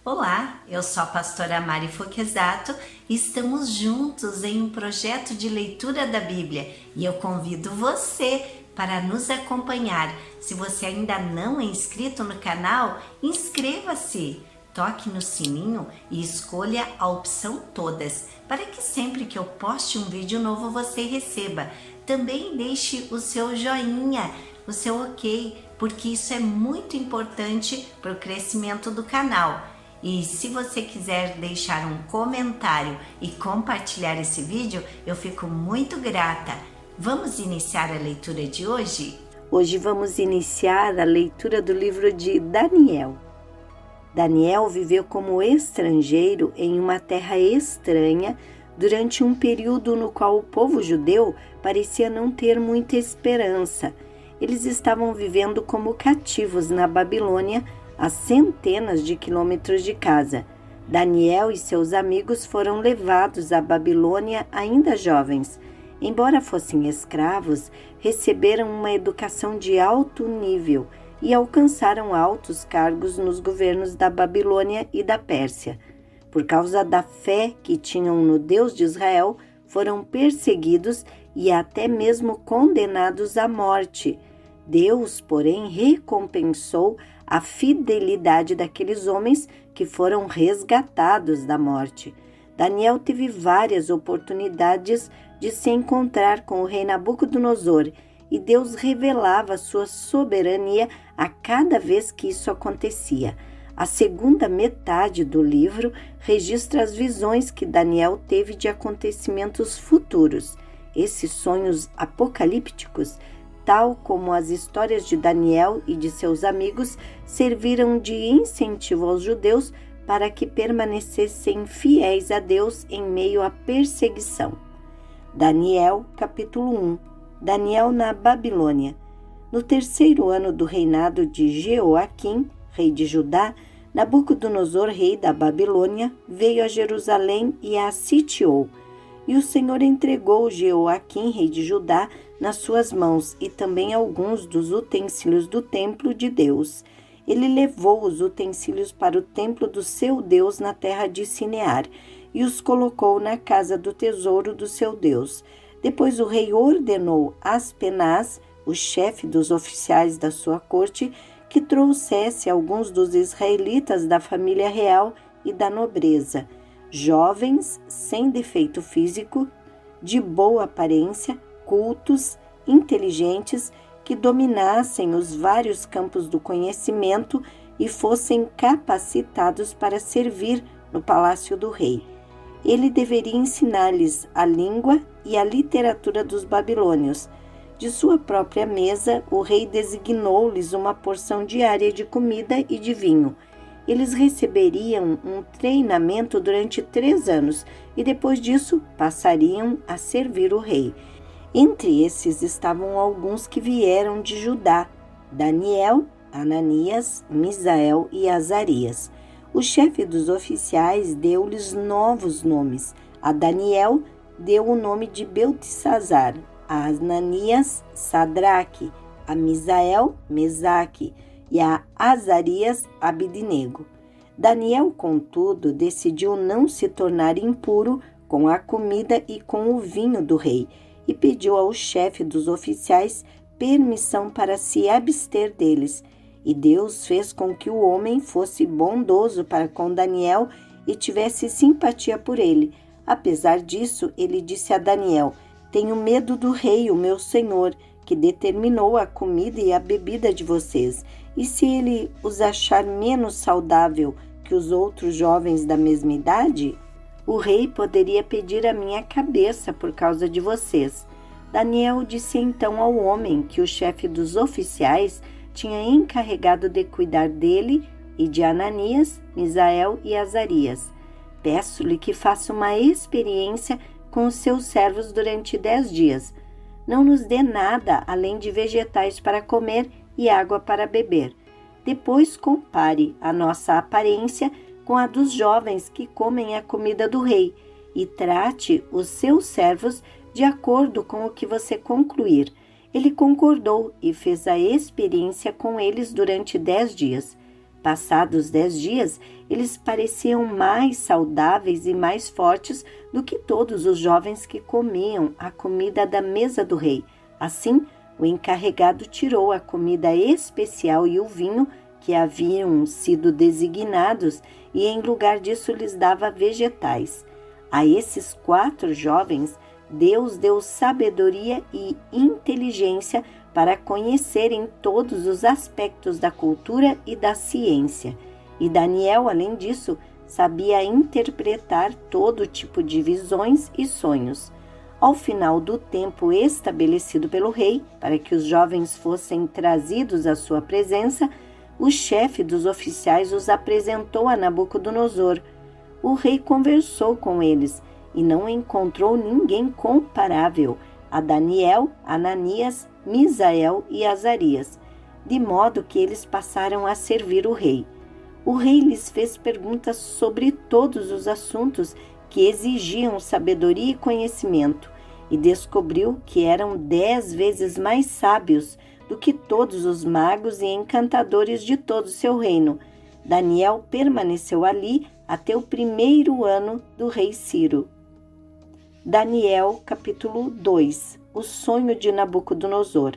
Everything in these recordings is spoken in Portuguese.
Olá, eu sou a pastora Mari Foquesato e estamos juntos em um projeto de leitura da Bíblia e eu convido você para nos acompanhar. Se você ainda não é inscrito no canal, inscreva-se, toque no sininho e escolha a opção todas, para que sempre que eu poste um vídeo novo você receba. Também deixe o seu joinha, o seu ok, porque isso é muito importante para o crescimento do canal. E se você quiser deixar um comentário e compartilhar esse vídeo, eu fico muito grata. Vamos iniciar a leitura de hoje? Hoje vamos iniciar a leitura do livro de Daniel. Daniel viveu como estrangeiro em uma terra estranha durante um período no qual o povo judeu parecia não ter muita esperança. Eles estavam vivendo como cativos na Babilônia, a centenas de quilômetros de casa. Daniel e seus amigos foram levados à Babilônia ainda jovens. Embora fossem escravos, receberam uma educação de alto nível e alcançaram altos cargos nos governos da Babilônia e da Pérsia. Por causa da fé que tinham no Deus de Israel, foram perseguidos e até mesmo condenados à morte. Deus, porém, recompensou a fidelidade daqueles homens que foram resgatados da morte. Daniel teve várias oportunidades de se encontrar com o rei Nabucodonosor e Deus revelava sua soberania a cada vez que isso acontecia. A segunda metade do livro registra as visões que Daniel teve de acontecimentos futuros. Esses sonhos apocalípticos, tal como as histórias de Daniel e de seus amigos, serviram de incentivo aos judeus para que permanecessem fiéis a Deus em meio à perseguição. Daniel, capítulo 1. Daniel na Babilônia. No terceiro ano do reinado de Jeoaquim, rei de Judá, Nabucodonosor, rei da Babilônia, veio a Jerusalém e a sitiou. E o Senhor entregou Jeoaquim, rei de Judá, nas suas mãos e também alguns dos utensílios do templo de Deus. Ele levou os utensílios para o templo do seu Deus na terra de Sinear e os colocou na casa do tesouro do seu Deus. Depois o rei ordenou a Aspenaz, o chefe dos oficiais da sua corte, que trouxesse alguns dos israelitas da família real e da nobreza, jovens, sem defeito físico, de boa aparência, cultos, inteligentes, que dominassem os vários campos do conhecimento e fossem capacitados para servir no palácio do rei. Ele deveria ensinar-lhes a língua e a literatura dos babilônios. De sua própria mesa, o rei designou-lhes uma porção diária de comida e de vinho. Eles receberiam um treinamento durante 3 anos e depois disso passariam a servir o rei. Entre esses estavam alguns que vieram de Judá: Daniel, Ananias, Misael e Azarias. O chefe dos oficiais deu-lhes novos nomes. A Daniel deu o nome de Beltesazar, a Ananias, Sadraque, a Misael, Mesaque e a Azarias, Abidnego. Daniel, contudo, decidiu não se tornar impuro com a comida e com o vinho do rei e pediu ao chefe dos oficiais permissão para se abster deles. E Deus fez com que o homem fosse bondoso para com Daniel e tivesse simpatia por ele. Apesar disso, ele disse a Daniel: "Tenho medo do rei, o meu senhor, que determinou a comida e a bebida de vocês. E se ele os achar menos saudável que os outros jovens da mesma idade? O rei poderia pedir a minha cabeça por causa de vocês." Daniel disse então ao homem que o chefe dos oficiais tinha encarregado de cuidar dele e de Ananias, Misael e Azarias: "Peço-lhe que faça uma experiência com os seus servos durante 10 dias. Não nos dê nada além de vegetais para comer e água para beber. Depois compare a nossa aparência com a dos jovens que comem a comida do rei e trate os seus servos de acordo com o que você concluir." Ele concordou e fez a experiência com eles durante 10 dias. Passados 10 dias, eles pareciam mais saudáveis e mais fortes do que todos os jovens que comiam a comida da mesa do rei. Assim, o encarregado tirou a comida especial e o vinho que haviam sido designados e, em lugar disso, lhes dava vegetais. A esses 4 jovens, Deus deu sabedoria e inteligência para conhecerem todos os aspectos da cultura e da ciência. E Daniel, além disso, sabia interpretar todo tipo de visões e sonhos. Ao final do tempo estabelecido pelo rei, para que os jovens fossem trazidos à sua presença, o chefe dos oficiais os apresentou a Nabucodonosor. O rei conversou com eles e não encontrou ninguém comparável a Daniel, Ananias, Misael e Azarias, de modo que eles passaram a servir o rei. O rei lhes fez perguntas sobre todos os assuntos que exigiam sabedoria e conhecimento, e descobriu que eram 10 vezes mais sábios do que todos os magos e encantadores de todo o seu reino. Daniel permaneceu ali até o 1º ano do rei Ciro. Daniel, capítulo 2. O sonho de Nabucodonosor.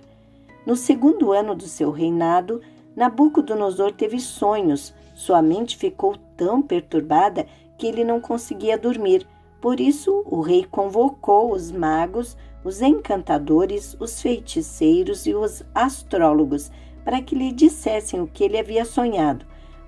No 2º ano do seu reinado, Nabucodonosor teve sonhos. Sua mente ficou tão perturbada que ele não conseguia dormir. Por isso, o rei convocou os magos, os encantadores, os feiticeiros e os astrólogos para que lhe dissessem o que ele havia sonhado.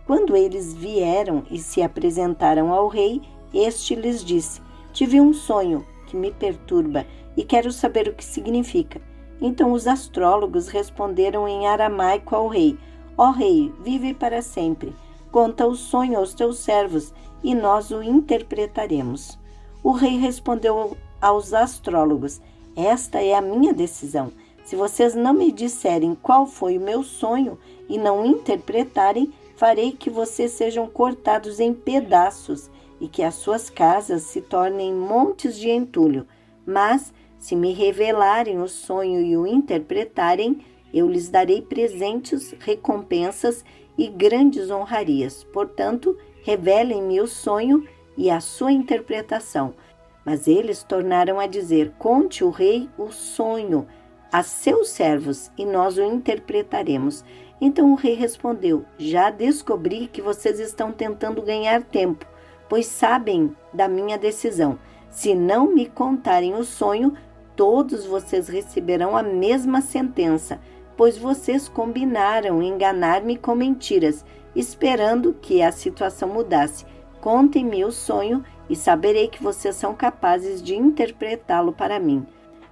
Quando eles vieram e se apresentaram ao rei, este lhes disse: "Tive um sonho que me perturba e quero saber o que significa." Então os astrólogos responderam em aramaico ao rei: "Ó rei, vive para sempre. Conta o sonho aos teus servos e nós o interpretaremos." O rei respondeu aos astrólogos: "Esta é a minha decisão. Se vocês não me disserem qual foi o meu sonho e não interpretarem, farei que vocês sejam cortados em pedaços e que as suas casas se tornem montes de entulho. Mas, se me revelarem o sonho e o interpretarem, eu lhes darei presentes, recompensas e grandes honrarias. Portanto, revelem-me o sonho e a sua interpretação." Mas eles tornaram a dizer: "Conte o rei o sonho a seus servos e nós o interpretaremos." Então o rei respondeu: "Já descobri que vocês estão tentando ganhar tempo, pois sabem da minha decisão. Se não me contarem o sonho, todos vocês receberão a mesma sentença, pois vocês combinaram enganar-me com mentiras, esperando que a situação mudasse. Contem-me o sonho e saberei que vocês são capazes de interpretá-lo para mim."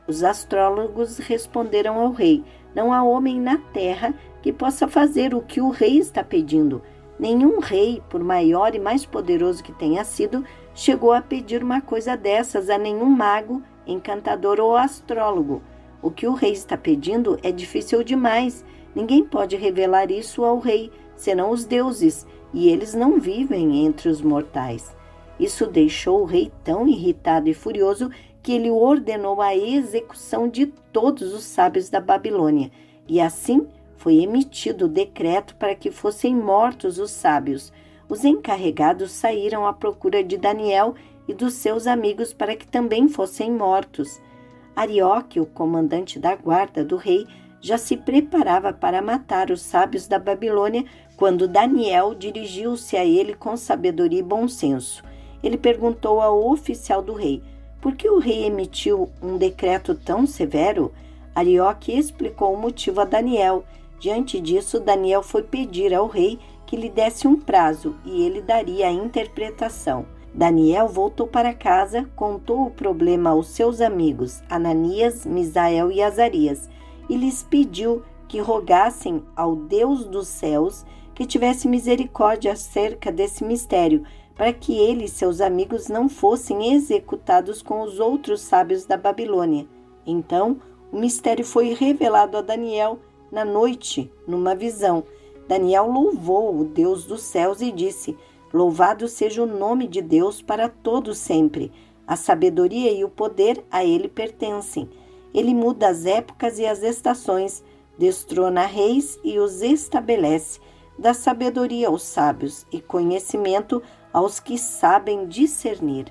Os astrólogos responderam ao rei: "Não há homem na terra que possa fazer o que o rei está pedindo. Nenhum rei, por maior e mais poderoso que tenha sido, chegou a pedir uma coisa dessas a nenhum mago, encantador ou astrólogo. O que o rei está pedindo é difícil demais. Ninguém pode revelar isso ao rei, senão os deuses, e eles não vivem entre os mortais." Isso deixou o rei tão irritado e furioso que ele ordenou a execução de todos os sábios da Babilônia, e assim foi emitido o decreto para que fossem mortos os sábios. Os encarregados saíram à procura de Daniel e dos seus amigos para que também fossem mortos. Arioque, o comandante da guarda do rei, já se preparava para matar os sábios da Babilônia quando Daniel dirigiu-se a ele com sabedoria e bom senso. Ele perguntou ao oficial do rei: "Por que o rei emitiu um decreto tão severo?" Arioque explicou o motivo a Daniel. Diante disso, Daniel foi pedir ao rei que lhe desse um prazo e ele daria a interpretação. Daniel voltou para casa, contou o problema aos seus amigos Ananias, Misael e Azarias e lhes pediu que rogassem ao Deus dos céus que tivesse misericórdia acerca desse mistério, para que ele e seus amigos não fossem executados com os outros sábios da Babilônia. Então, o mistério foi revelado a Daniel na noite, numa visão. Daniel louvou o Deus dos céus e disse: "Louvado seja o nome de Deus para todo sempre. A sabedoria e o poder a ele pertencem. Ele muda as épocas e as estações, destrona reis e os estabelece. dá sabedoria aos sábios e conhecimento aos que sabem discernir.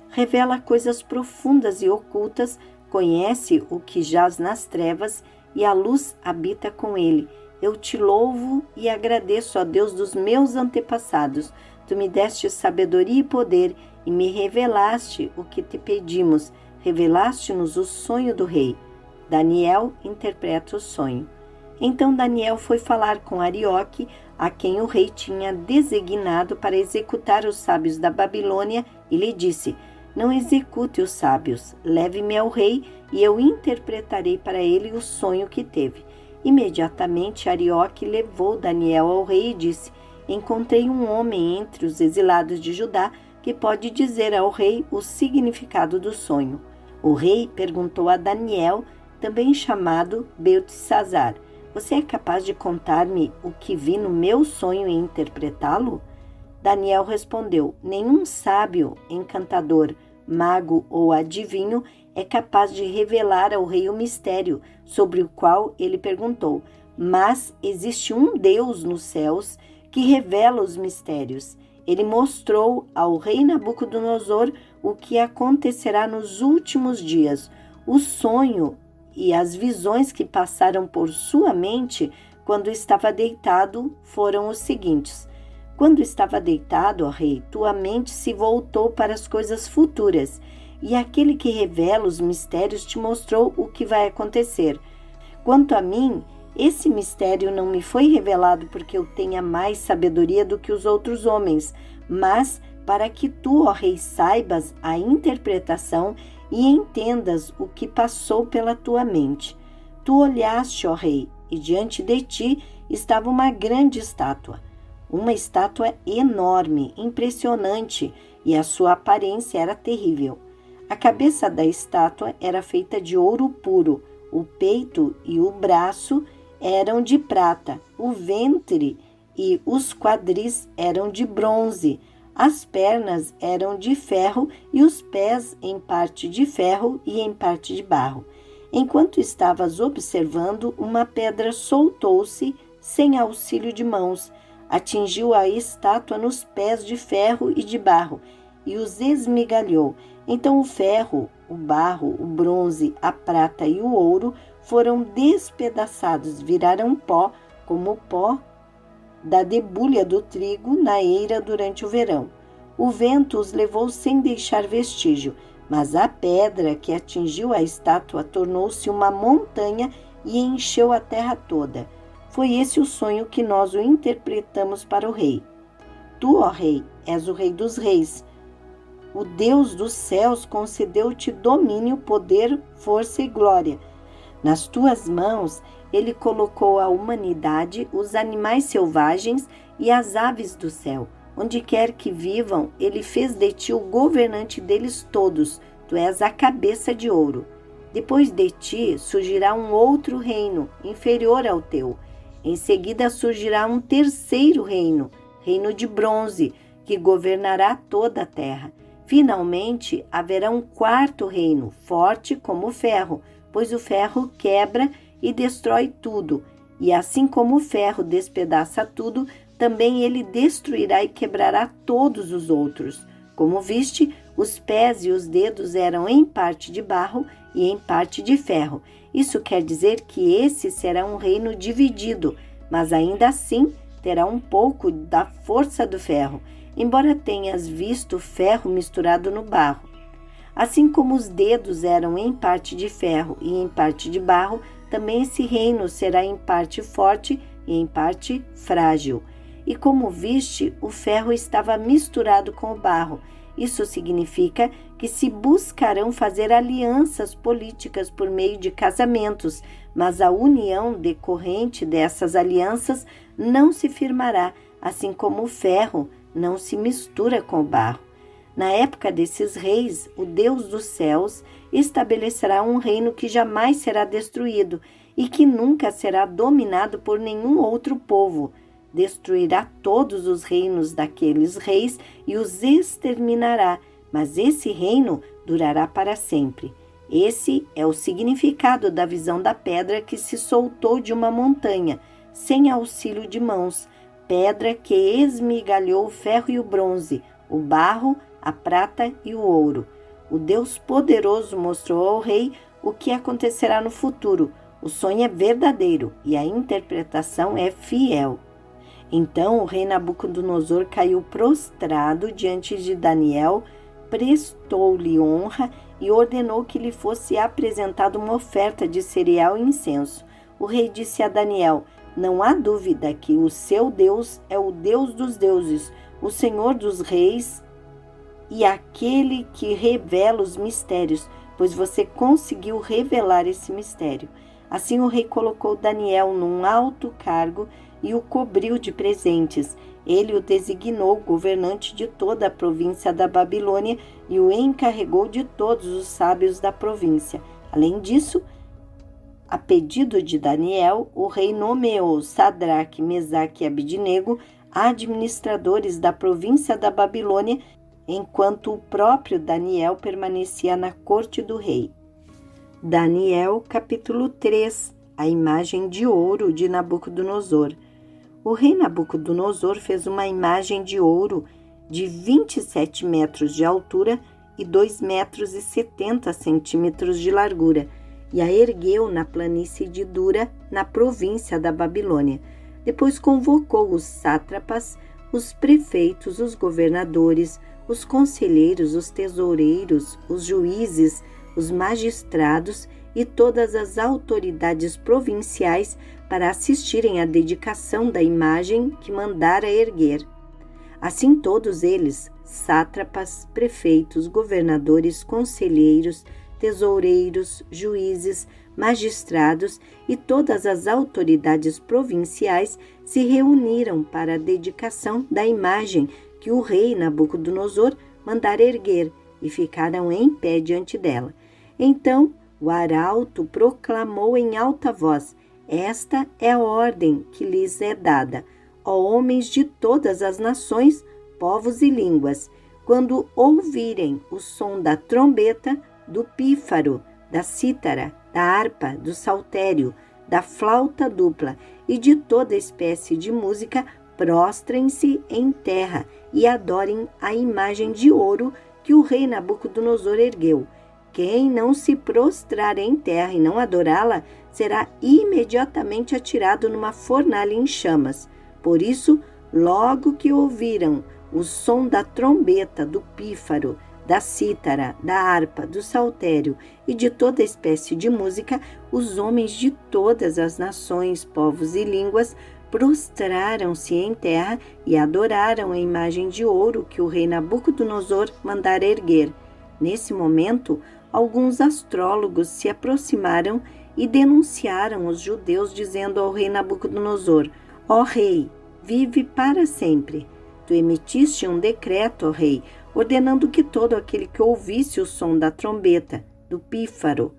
Revela coisas profundas e ocultas, conhece o que jaz nas trevas e a luz habita com ele. Eu te louvo e agradeço, ó Deus dos meus antepassados. Tu me deste sabedoria e poder e me revelaste o que te pedimos. Revelaste-nos o sonho do rei. Daniel interpreta o sonho. Então Daniel foi falar com Arioque, a quem o rei tinha designado para executar os sábios da Babilônia, e lhe disse: Não execute os sábios, leve-me ao rei e eu interpretarei para ele o sonho que teve. Imediatamente Arioque levou Daniel ao rei e disse: Encontrei um homem entre os exilados de Judá que pode dizer ao rei o significado do sonho. O rei perguntou a Daniel, também chamado Beltesazar: Você é capaz de contar-me o que vi no meu sonho e interpretá-lo? Daniel respondeu: Nenhum sábio, encantador, mago ou adivinho é capaz de revelar ao rei o mistério sobre o qual ele perguntou. Mas existe um Deus nos céus que revela os mistérios. Ele mostrou ao rei Nabucodonosor o que acontecerá nos últimos dias. O sonho e as visões que passaram por sua mente quando estava deitado foram os seguintes. Quando estava deitado, ó rei, tua mente se voltou para as coisas futuras, e aquele que revela os mistérios te mostrou o que vai acontecer. Quanto a mim, esse mistério não me foi revelado porque eu tenha mais sabedoria do que os outros homens, mas para que tu, ó rei, saibas a interpretação e entendas o que passou pela tua mente. Tu olhaste, ó rei, e diante de ti estava uma grande estátua. Uma estátua enorme, impressionante, e a sua aparência era terrível. A cabeça da estátua era feita de ouro puro, o peito e o braço eram de prata, o ventre e os quadris eram de bronze, as pernas eram de ferro e os pés em parte de ferro e em parte de barro. Enquanto estavas observando, uma pedra soltou-se sem auxílio de mãos, atingiu a estátua nos pés de ferro e de barro e os esmigalhou. Então o ferro, o barro, o bronze, a prata e o ouro foram despedaçados, viraram pó, como o pó da debulha do trigo na eira durante o verão. O vento os levou sem deixar vestígio, mas a pedra que atingiu a estátua tornou-se uma montanha e encheu a terra toda. Foi esse o sonho que nós o interpretamos para o rei. Tu, ó rei, és o rei dos reis. O Deus dos céus concedeu-te domínio, poder, força e glória. Nas tuas mãos, ele colocou a humanidade, os animais selvagens e as aves do céu. Onde quer que vivam, ele fez de ti o governante deles todos. Tu és a cabeça de ouro. Depois de ti surgirá um outro reino, inferior ao teu. Em seguida surgirá um terceiro reino, reino de bronze, que governará toda a terra. Finalmente, haverá um quarto reino, forte como o ferro, pois o ferro quebra e destrói tudo. E assim como o ferro despedaça tudo, também ele destruirá e quebrará todos os outros. Como viste, os pés e os dedos eram em parte de barro e em parte de ferro. Isso quer dizer que esse será um reino dividido, mas ainda assim terá um pouco da força do ferro, embora tenhas visto ferro misturado no barro. Assim como os dedos eram em parte de ferro e em parte de barro, também esse reino será em parte forte e em parte frágil. E como viste, o ferro estava misturado com o barro. Isso significa que se buscarão fazer alianças políticas por meio de casamentos, mas a união decorrente dessas alianças não se firmará, assim como o ferro não se mistura com o barro. Na época desses reis, o Deus dos céus estabelecerá um reino que jamais será destruído e que nunca será dominado por nenhum outro povo. Destruirá todos os reinos daqueles reis e os exterminará, mas esse reino durará para sempre. Esse é o significado da visão da pedra que se soltou de uma montanha, sem auxílio de mãos. pedra que esmigalhou o ferro e o bronze, o barro, a prata e o ouro. O Deus poderoso mostrou ao rei o que acontecerá no futuro. O sonho é verdadeiro e a interpretação é fiel. Então o rei Nabucodonosor caiu prostrado diante de Daniel, prestou-lhe honra e ordenou que lhe fosse apresentada uma oferta de cereal e incenso. O rei disse a Daniel: não há dúvida que o seu Deus é o Deus dos deuses, o Senhor dos reis e aquele que revela os mistérios, pois você conseguiu revelar esse mistério. Assim o rei colocou Daniel num alto cargo e o cobriu de presentes. Ele o designou governante de toda a província da Babilônia e o encarregou de todos os sábios da província. Além disso, a pedido de Daniel, o rei nomeou Sadraque, Mesaque e Abidnego administradores da província da Babilônia, enquanto o próprio Daniel permanecia na corte do rei. Daniel, capítulo 3. A imagem de ouro de Nabucodonosor. O rei Nabucodonosor fez uma imagem de ouro de 27 metros de altura e 2,70 metros de largura, e a ergueu na planície de Dura, na província da Babilônia. Depois convocou os sátrapas, os prefeitos, os governadores, os conselheiros, os tesoureiros, os juízes, os magistrados e todas as autoridades provinciais para assistirem à dedicação da imagem que mandara erguer. Assim todos eles, sátrapas, prefeitos, governadores, conselheiros, tesoureiros, juízes, magistrados e todas as autoridades provinciais se reuniram para a dedicação da imagem que o rei Nabucodonosor mandara erguer e ficaram em pé diante dela. Então o arauto proclamou em alta voz: esta é a ordem que lhes é dada, ó homens de todas as nações, povos e línguas, quando ouvirem o som da trombeta, do pífaro, da cítara, da harpa, do saltério, da flauta dupla e de toda espécie de música, prostrem-se em terra e adorem a imagem de ouro que o rei Nabucodonosor ergueu. Quem não se prostrar em terra e não adorá-la, será imediatamente atirado numa fornalha em chamas. Por isso, logo que ouviram o som da trombeta, do pífaro, da cítara, da harpa, do saltério e de toda espécie de música, os homens de todas as nações, povos e línguas prostraram-se em terra e adoraram a imagem de ouro que o rei Nabucodonosor mandara erguer. Nesse momento, alguns astrólogos se aproximaram e denunciaram os judeus, dizendo ao rei Nabucodonosor: ó rei, vive para sempre. Tu emitiste um decreto, ó rei, ordenando que todo aquele que ouvisse o som da trombeta, do pífaro,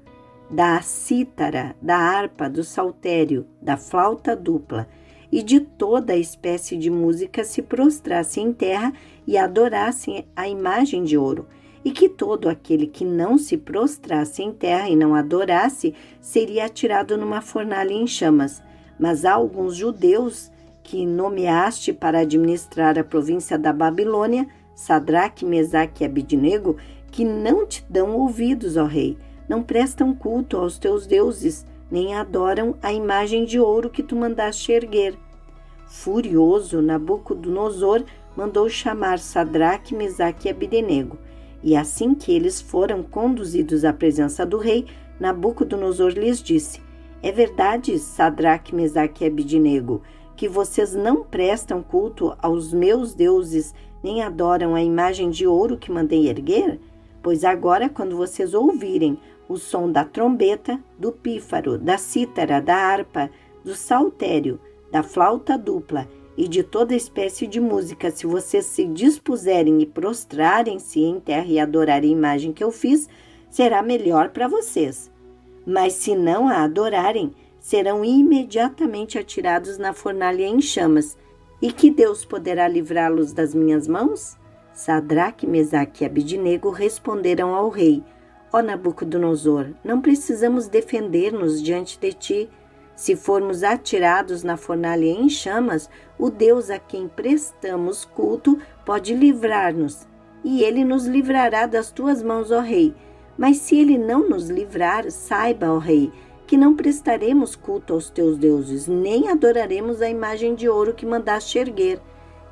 da cítara, da harpa, do saltério, da flauta dupla e de toda a espécie de música se prostrasse em terra e adorasse a imagem de ouro, e que todo aquele que não se prostrasse em terra e não adorasse seria atirado numa fornalha em chamas. Mas há alguns judeus que nomeaste para administrar a província da Babilônia, Sadraque, Mesaque e Abidnego, que não te dão ouvidos, ó rei, não prestam culto aos teus deuses, nem adoram a imagem de ouro que tu mandaste erguer. Furioso, Nabucodonosor mandou chamar Sadraque, Mesaque e Abidnego, e assim que eles foram conduzidos à presença do rei, Nabucodonosor lhes disse: é verdade, Sadraque, Mesaque e Abidnego, que vocês não prestam culto aos meus deuses, nem adoram a imagem de ouro que mandei erguer? Pois agora, quando vocês ouvirem o som da trombeta, do pífaro, da cítara, da harpa, do saltério, da flauta dupla e de toda espécie de música, se vocês se dispuserem e prostrarem-se em terra e adorarem a imagem que eu fiz, será melhor para vocês. Mas se não a adorarem, serão imediatamente atirados na fornalha em chamas. E que Deus poderá livrá-los das minhas mãos? Sadraque, Mesaque e Abidnego responderam ao rei: ó Nabucodonosor, não precisamos defender-nos diante de ti. Se formos atirados na fornalha em chamas, o Deus a quem prestamos culto pode livrar-nos, e ele nos livrará das tuas mãos, ó rei. Mas se ele não nos livrar, saiba, ó rei, que não prestaremos culto aos teus deuses, nem adoraremos a imagem de ouro que mandaste erguer.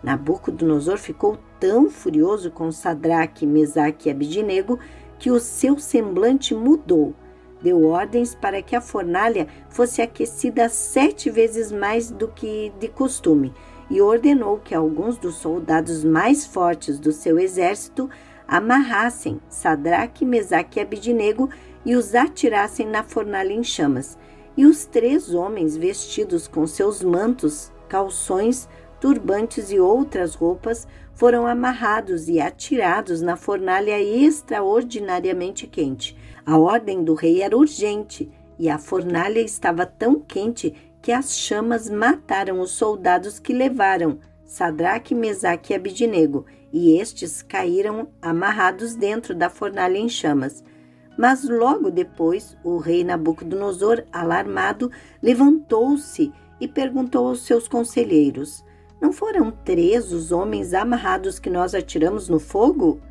Nabucodonosor ficou tão furioso com Sadraque, Mesaque e Abidnego que o seu semblante mudou. Deu ordens para que a fornalha fosse aquecida 7 vezes mais do que de costume e ordenou que alguns dos soldados mais fortes do seu exército amarrassem Sadraque, Mesaque e Abidnego e os atirassem na fornalha em chamas. E os 3 homens, vestidos com seus mantos, calções, turbantes e outras roupas, foram amarrados e atirados na fornalha extraordinariamente quente. A ordem do rei era urgente e a fornalha estava tão quente que as chamas mataram os soldados que levaram Sadraque, Mesaque e Abidnego, e estes caíram amarrados dentro da fornalha em chamas. Mas logo depois, o rei Nabucodonosor, alarmado, levantou-se e perguntou aos seus conselheiros: não foram 3 os homens amarrados que nós atiramos no fogo?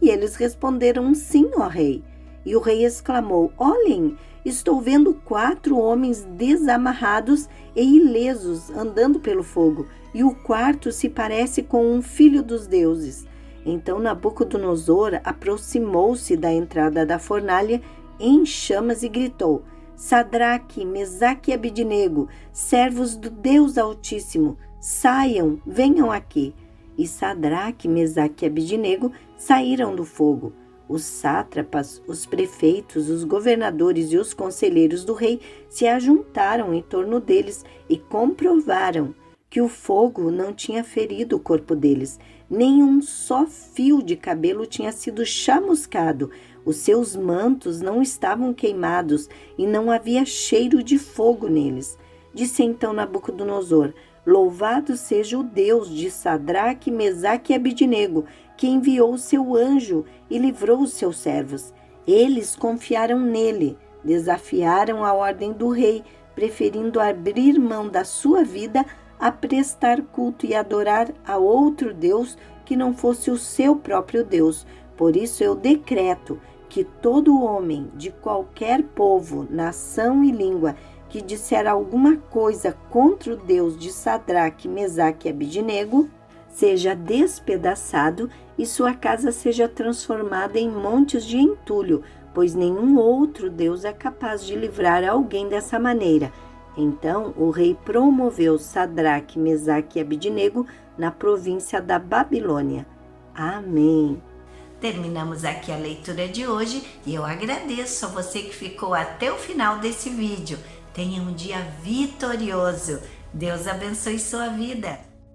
E eles responderam: sim, ó rei. E o rei exclamou: olhem, estou vendo 4 homens desamarrados e ilesos andando pelo fogo, e o quarto se parece com um filho dos deuses. Então Nabucodonosor aproximou-se da entrada da fornalha em chamas e gritou: Sadraque, Mesaque e Abidnego, servos do Deus Altíssimo, saiam, venham aqui. E Sadraque, Mesaque e Abidnego saíram do fogo. Os sátrapas, os prefeitos, os governadores e os conselheiros do rei se ajuntaram em torno deles e comprovaram que o fogo não tinha ferido o corpo deles, nem um só fio de cabelo tinha sido chamuscado, os seus mantos não estavam queimados e não havia cheiro de fogo neles. Disse então Nabucodonosor: louvado seja o Deus de Sadraque, Mesaque e Abidnego, que enviou o seu anjo e livrou os seus servos. Eles confiaram nele, desafiaram a ordem do rei, preferindo abrir mão da sua vida a prestar culto e adorar a outro Deus que não fosse o seu próprio Deus. Por isso eu decreto que todo homem de qualquer povo, nação e língua que disser alguma coisa contra o Deus de Sadraque, Mesaque e Abidnego seja despedaçado e sua casa seja transformada em montes de entulho, pois nenhum outro Deus é capaz de livrar alguém dessa maneira. Então o rei promoveu Sadraque, Mesaque e Abidnego na província da Babilônia. Amém. Terminamos aqui a leitura de hoje e eu agradeço a você que ficou até o final desse vídeo. Tenha um dia vitorioso. Deus abençoe sua vida.